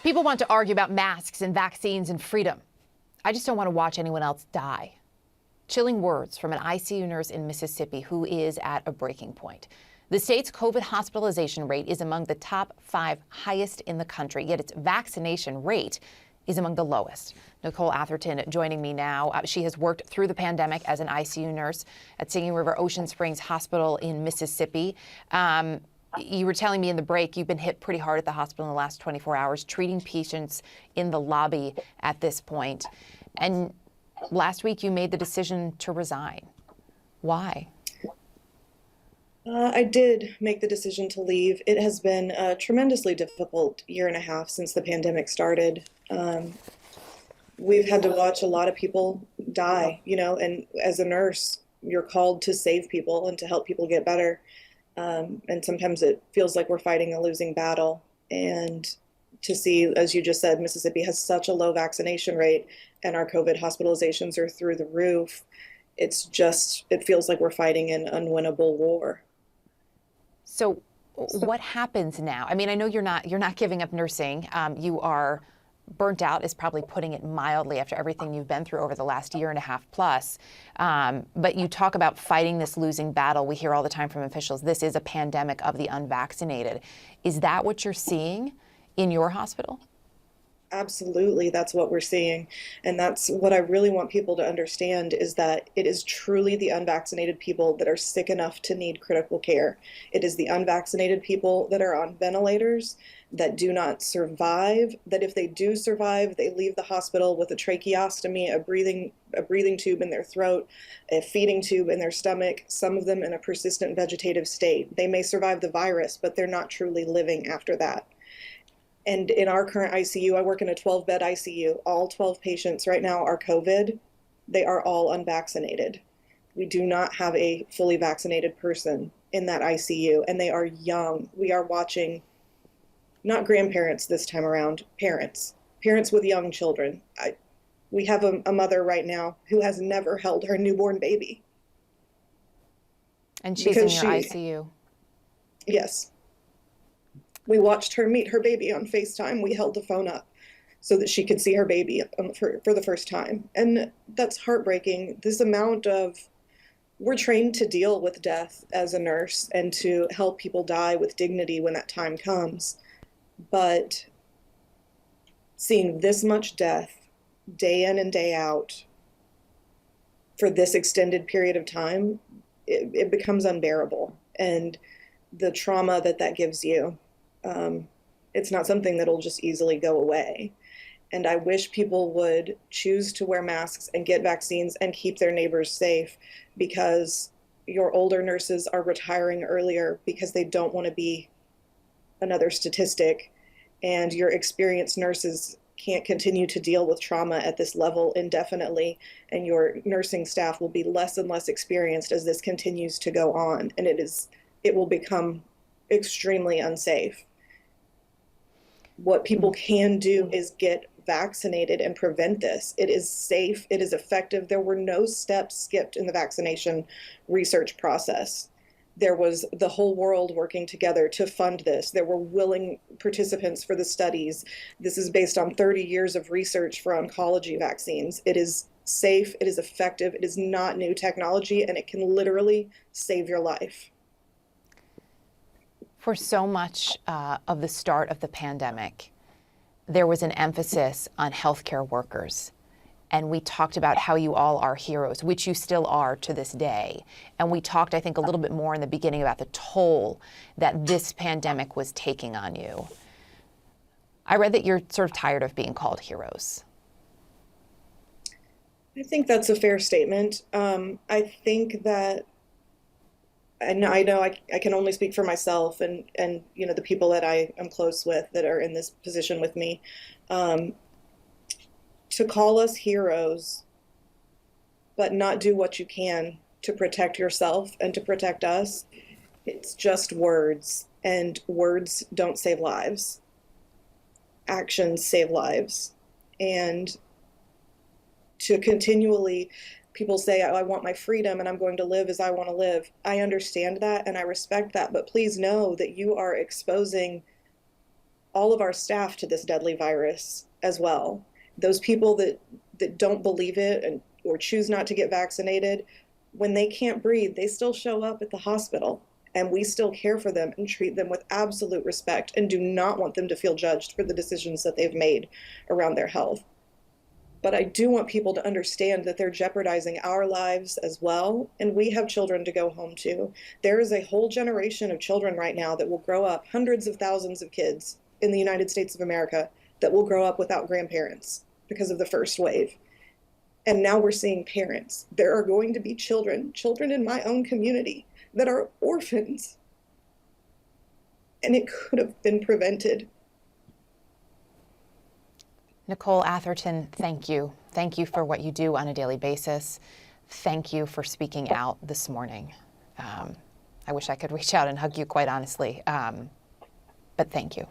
People want to argue about masks and vaccines and freedom. I just don't want to watch anyone else die. Chilling words from an ICU nurse in Mississippi who is at a breaking point. The state's COVID hospitalization rate is among the top 5 highest in the country, yet its vaccination rate is among the lowest. Nichole Atherton joining me now. She has worked through the pandemic as an ICU nurse at Singing River Ocean Springs Hospital in Mississippi. You were telling me in the break you've been hit pretty hard at the hospital in the last 24 hours, treating patients in the lobby at this point. And last week you made the decision to resign. Why? I did make the decision to leave. It has been a tremendously difficult year and a half since the pandemic started. We've had to watch a lot of people die, and as a nurse, you're called to save people and to help people get better. And sometimes it feels like we're fighting a losing battle. And to see, as you just said, Mississippi has such a low vaccination rate and our COVID hospitalizations are through the roof. It feels like we're fighting an unwinnable war. So what happens now? I mean, I know you're not giving up nursing. You are burnt out is probably putting it mildly after everything you've been through over the last year and a half plus. But you talk about fighting this losing battle. We hear all the time from officials, this is a pandemic of the unvaccinated. Is that what you're seeing in your hospital? Absolutely, that's what we're seeing. And that's what I really want people to understand, is that it is truly the unvaccinated people that are sick enough to need critical care. It is the unvaccinated people that are on ventilators, that do not survive, that if they do survive, they leave the hospital with a tracheostomy, a breathing tube in their throat, a feeding tube in their stomach, some of them in a persistent vegetative state. They may survive the virus, but they're not truly living after that. And in our current ICU, I work in a 12-bed ICU. All 12 patients right now are COVID. They are all unvaccinated. We do not have a fully vaccinated person in that ICU, and they are young. We are watching, not grandparents this time around, parents with young children. We have a mother right now who has never held her newborn baby. And she's in your ICU. Yes. We watched her meet her baby on FaceTime. We held the phone up so that she could see her baby for the first time. And that's heartbreaking. We're trained to deal with death as a nurse and to help people die with dignity when that time comes. But seeing this much death day in and day out for this extended period of time, it becomes unbearable. And the trauma that gives you, it's not something that'll just easily go away. And I wish people would choose to wear masks and get vaccines and keep their neighbors safe, because your older nurses are retiring earlier because they don't want to be another statistic, and your experienced nurses can't continue to deal with trauma at this level indefinitely, and your nursing staff will be less and less experienced as this continues to go on, and it will become extremely unsafe. What people can do is get vaccinated and prevent this. It is safe, it is effective. There were no steps skipped in the vaccination research process. There was the whole world working together to fund this. There were willing participants for the studies. This is based on 30 years of research for oncology vaccines. It is safe, it is effective, it is not new technology, and it can literally save your life. For so much of the start of the pandemic, there was an emphasis on healthcare workers. And we talked about how you all are heroes, which you still are to this day. And we talked, I think, a little bit more in the beginning about the toll that this pandemic was taking on you. I read that you're sort of tired of being called heroes. I think that's a fair statement. I think that I know I can only speak for myself and the people that I am close with that are in this position with me. To call us heroes, but not do what you can to protect yourself and to protect us, it's just words, and words don't save lives. Actions save lives. And to continually, people say, oh, I want my freedom and I'm going to live as I want to live. I understand that and I respect that, but please know that you are exposing all of our staff to this deadly virus as well. Those people that don't believe it or choose not to get vaccinated, when they can't breathe, they still show up at the hospital, and we still care for them and treat them with absolute respect and do not want them to feel judged for the decisions that they've made around their health. But I do want people to understand that they're jeopardizing our lives as well, and we have children to go home to. There is a whole generation of children right now that will grow up, hundreds of thousands of kids in the United States of America that will grow up without grandparents because of the first wave. And now we're seeing parents. There are going to be children in my own community that are orphans. And it could have been prevented. Nichole Atherton, thank you. Thank you for what you do on a daily basis. Thank you for speaking out this morning. I wish I could reach out and hug you, quite honestly, but thank you.